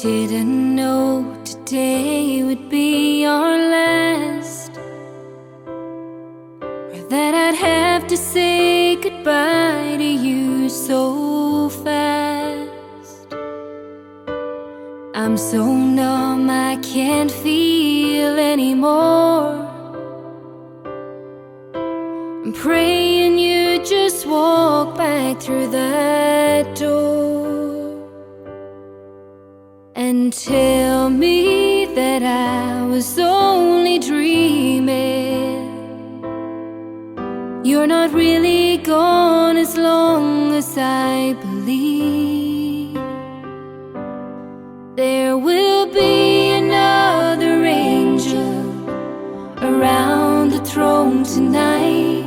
Didn't know today would be our last, or that I'd have to say goodbye to you so fast. I'm so numb I can't feel anymore. I'm praying you just walk back through that door and tell me that I was only dreaming. You're not really gone as long as I believe. There will be another angel around the throne tonight.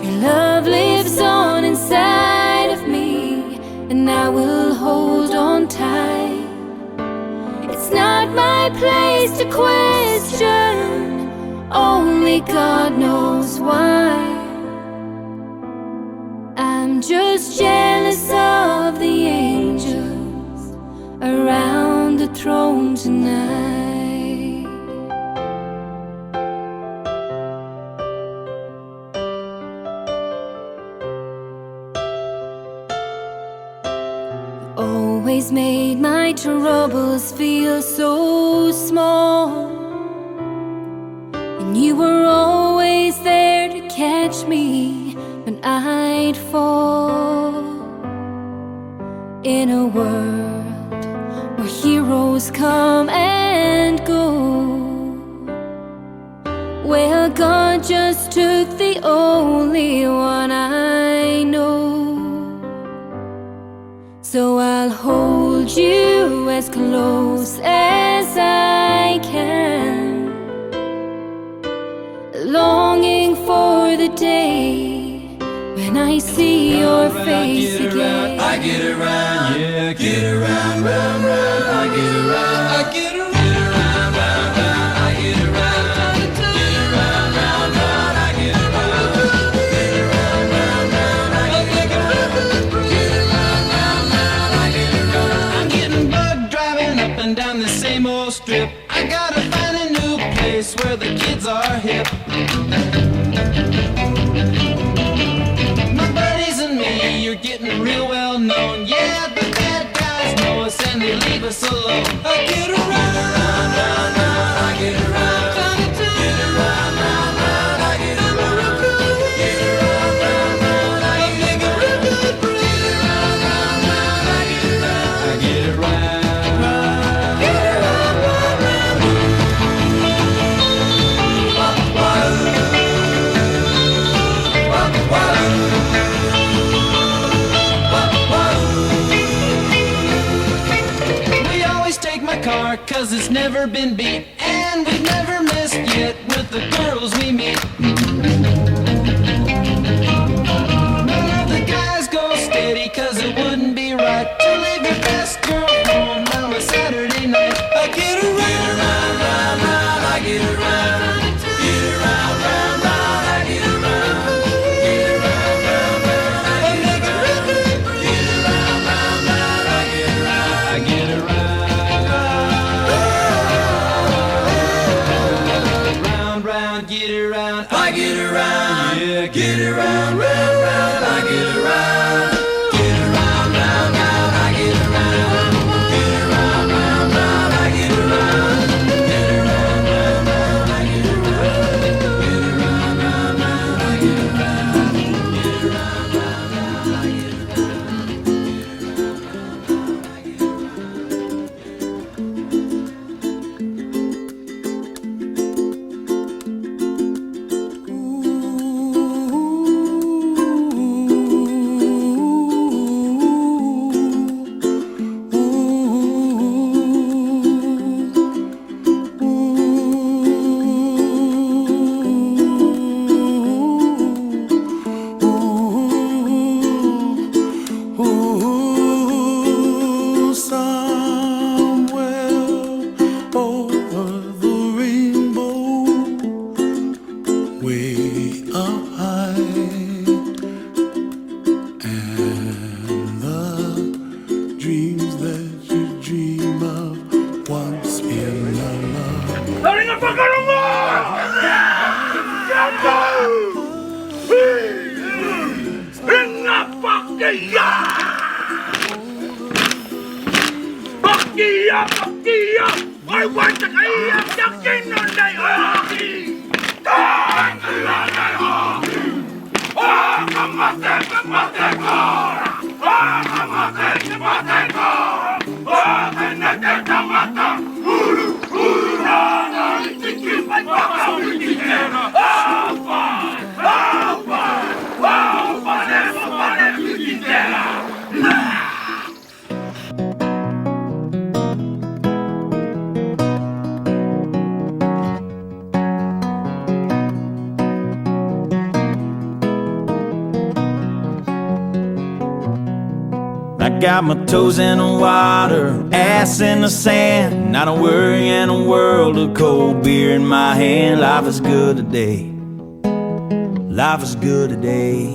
Your love lives on inside of me, and I will hold on tight. It's not my place to question, only God knows why. I'm just jealous of the angels around the throne tonight. Always made my troubles feel so small, and you were always there to catch me when I'd fall. In a world where heroes come and go, well, God just took the only one I know. So I'll hold you as close as I can, longing for the day when I see your face again. I get around, yeah, get around, round, round. I get around, I get around, round, round, round. I get around, get around, round, round. I get around, get around, round, round. I get around, get around, round, round. I get around. I'm getting bugged driving up and down the same old strip. I gotta find a new place where the kids are hip. You're getting real well known. Yeah, the bad guys know us and they leave us alone. I get around, round, round, round. I get around, get around, round, round. I get around, get around, round, round. I get around, get around, round, round. I get around, I get around, get around, round, round. Car, 'cause it's never been beat, and we've never missed yet with the girls we meet. None of the guys go steady, 'cause it wouldn't be right to leave your best girl home on a Saturday night. I get around, round, round, round. I get around, get around, round, round. I get around, get around, round, round. I get around, get around, round, round. I get around, I get around. Get around, I get around, yeah, get around, round, round, I get around, get around, round, round, I get around. I got my toes in the water, ass in the sand, not a worry in a world of cold beer in my hand. Life is good today, life is good today.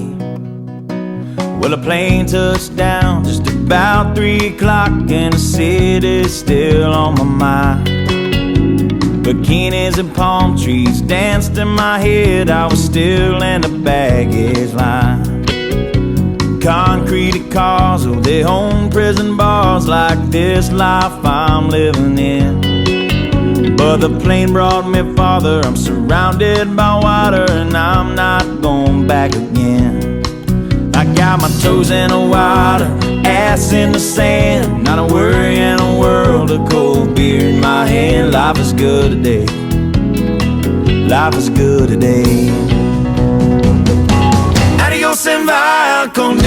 Well, a plane touched down just about 3 o'clock, and the city's still on my mind. Bikinis and palm trees danced in my head, I was still in the baggage line. Concrete cars, oh, they own prison bars like this life I'm living in. But the plane brought me farther, I'm surrounded by water, and I'm not going back again. I got my toes in the water, ass in the sand, not a worry in a world of cold beer in my hand. Life is good today, life is good today. Adios and via con